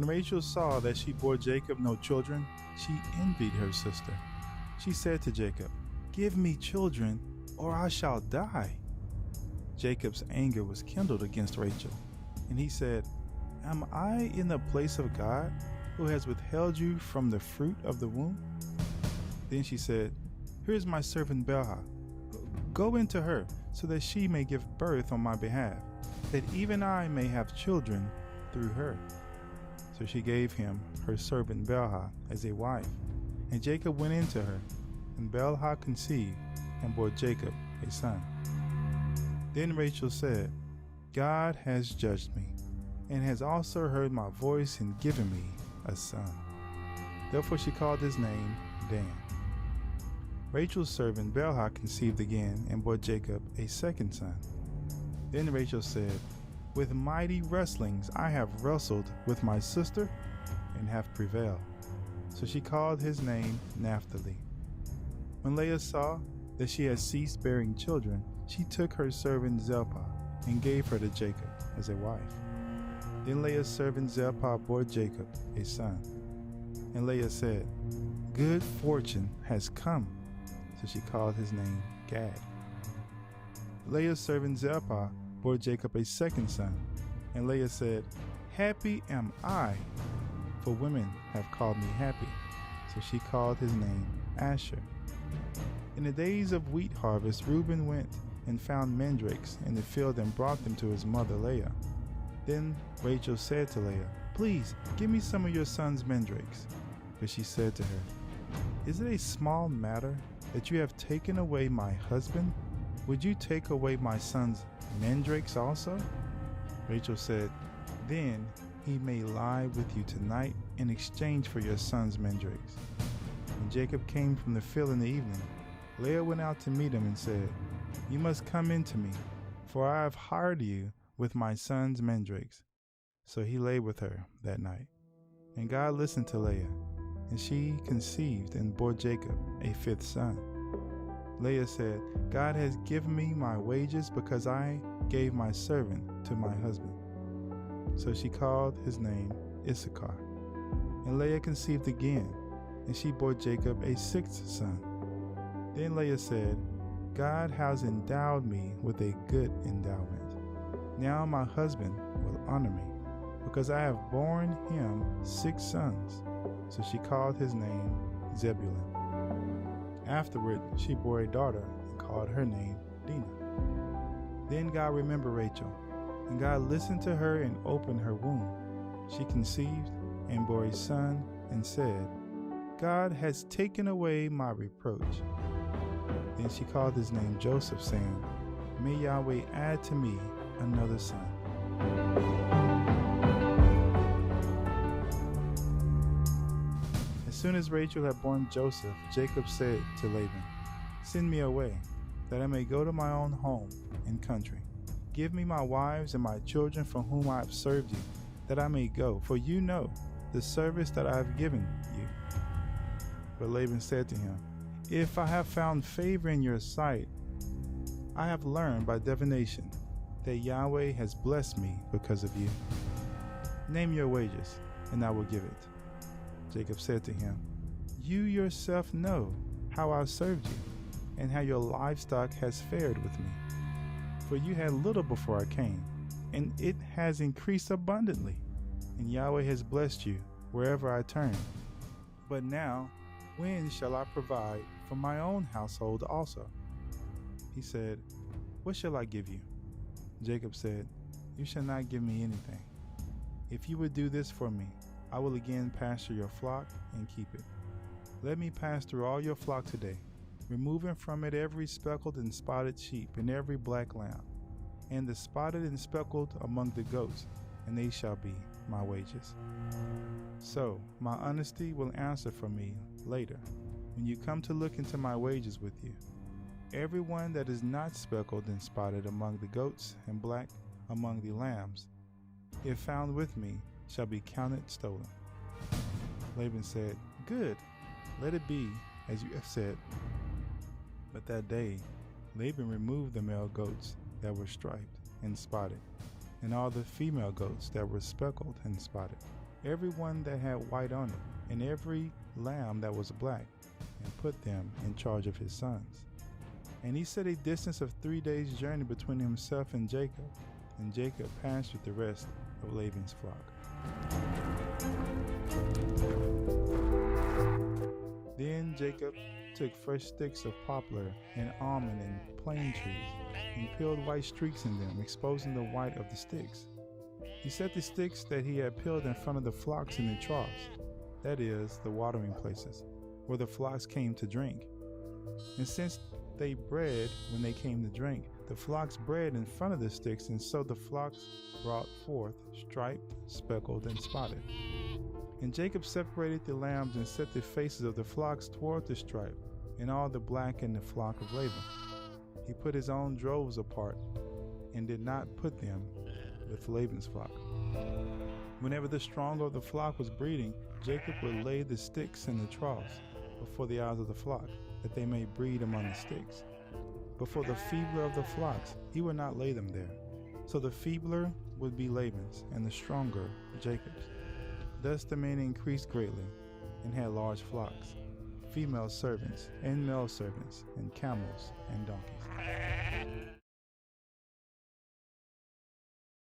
When Rachel saw that she bore Jacob no children, she envied her sister. She said to Jacob, "Give me children, or I shall die." Jacob's anger was kindled against Rachel, and he said, "Am I in the place of God, who has withheld you from the fruit of the womb?" Then she said, "Here is my servant Bilhah. Go into her, so that she may give birth on my behalf, that even I may have children through her." So she gave him her servant Bilhah as a wife, and Jacob went into her, and Bilhah conceived and bore Jacob a son. Then Rachel said, "God has judged me, and has also heard my voice and given me a son." Therefore she called his name Dan. Rachel's servant Bilhah conceived again and bore Jacob a second son. Then Rachel said, "With mighty wrestlings I have wrestled with my sister and have prevailed." So she called his name Naphtali. When Leah saw that she had ceased bearing children, she took her servant Zilpah and gave her to Jacob as a wife. Then Leah's servant Zilpah bore Jacob a son. And Leah said, "Good fortune has come." So she called his name Gad. Leah's servant Zilpah bore Jacob a second son. And Leah said, "Happy am I, for women have called me happy." So she called his name Asher. In the days of wheat harvest, Reuben went and found mandrakes in the field and brought them to his mother Leah. Then Rachel said to Leah, "Please give me some of your son's mandrakes." But she said to her, "Is it a small matter that you have taken away my husband? Would you take away my son's mandrakes also?" Rachel said, "Then he may lie with you tonight in exchange for your son's mandrakes." When Jacob came from the field in the evening, Leah went out to meet him and said, "You must come in to me, for I have hired you with my son's mandrakes." So he lay with her that night. And God listened to Leah, and she conceived and bore Jacob a fifth son. Leah said, "God has given me my wages because I gave my servant to my husband." So she called his name Issachar. And Leah conceived again, and she bore Jacob a sixth son. Then Leah said, "God has endowed me with a good endowment. Now my husband will honor me, because I have borne him 6 sons." So she called his name Zebulun. Afterward she bore a daughter and called her name Dinah. Then God remembered Rachel, and God listened to her and opened her womb. She conceived and bore a son and said, "God has taken away my reproach." Then she called his name Joseph, saying, "May Yahweh add to me another son." As soon as Rachel had borne Joseph, Jacob said to Laban, "Send me away, that I may go to my own home and country. Give me my wives and my children from whom I have served you, that I may go, for you know the service that I have given you." But Laban said to him, "If I have found favor in your sight, I have learned by divination that Yahweh has blessed me because of you. Name your wages, and I will give it." Jacob said to him, "You yourself know how I served you, and how your livestock has fared with me. For you had little before I came, and it has increased abundantly, and Yahweh has blessed you wherever I turn. But now, when shall I provide for my own household also?" He said, "What shall I give you?" Jacob said, "You shall not give me anything. If you would do this for me, I will again pasture your flock and keep it. Let me pass through all your flock today, removing from it every speckled and spotted sheep and every black lamb, and the spotted and speckled among the goats, and they shall be my wages. So my honesty will answer for me later, when you come to look into my wages with you. Everyone that is not speckled and spotted among the goats and black among the lambs, if found with me, shall be counted stolen." Laban said, "Good, let it be as you have said." But that day Laban removed the male goats that were striped and spotted, and all the female goats that were speckled and spotted, every one that had white on it, and every lamb that was black, and put them in charge of his sons. And he set a distance of 3 days' journey between himself and Jacob pastured the rest of Laban's flock. Then Jacob took fresh sticks of poplar and almond and plane trees, and peeled white streaks in them, exposing the white of the sticks. He set the sticks that he had peeled in front of the flocks in the troughs, that is, the watering places, where the flocks came to drink. And since they bred when they came to drink, the flocks bred in front of the sticks, and so the flocks brought forth striped, speckled, and spotted. And Jacob separated the lambs and set the faces of the flocks toward the stripe, and all the black in the flock of Laban. He put his own droves apart, and did not put them with Laban's flock. Whenever the stronger of the flock was breeding, Jacob would lay the sticks in the troughs before the eyes of the flock, that they may breed among the sticks. But for the feebler of the flocks, he would not lay them there. So the feebler would be Laban's, and the stronger Jacob's. Thus the men increased greatly, and had large flocks, female servants and male servants, and camels and donkeys.